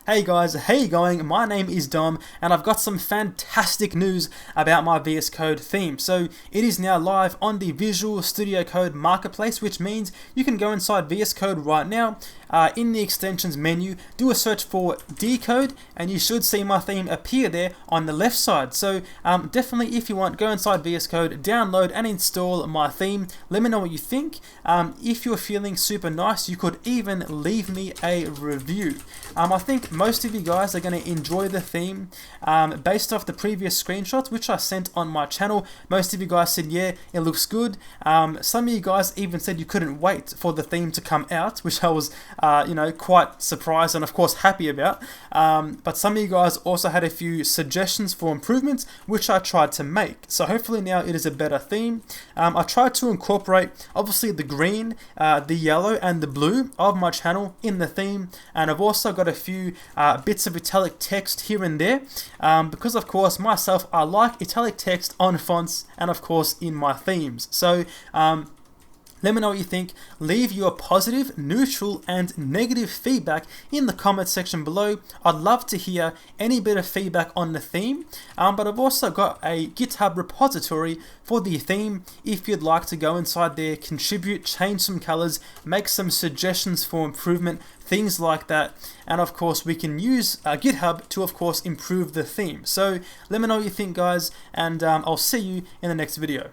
Hey guys, how you going? My name is Dom and I've got some fantastic news about my VS Code theme. So it is now live on the Visual Studio Code Marketplace, which means you can go inside VS Code right now, in the extensions menu, do a search for dcode and you should see my theme appear there on the left side. So definitely, if you want, go inside VS Code, download and install my theme. Let me know what you think. If you're feeling super nice, you could even leave me a review. I think most of you guys are going to enjoy the theme based off the previous screenshots which I sent on my channel. Most of you guys said, yeah, it looks good. Some of you guys even said you couldn't wait for the theme to come out, which I was quite surprised and of course happy about. But some of you guys also had a few suggestions for improvements which I tried to make. So hopefully now it is a better theme. I tried to incorporate obviously the green, the yellow and the blue of my channel in the theme, and I've also got a few bits of italic text here and there, because of course myself, I like italic text on fonts and of course in my themes. So let me know what you think. Leave your positive, neutral and negative feedback in the comment section below. I'd love to hear any bit of feedback on the theme, but I've also got a GitHub repository for the theme if you'd like to go inside there, contribute, change some colors, make some suggestions for improvement, things like that. And of course we can use GitHub to of course improve the theme. So let me know what you think guys, and I'll see you in the next video.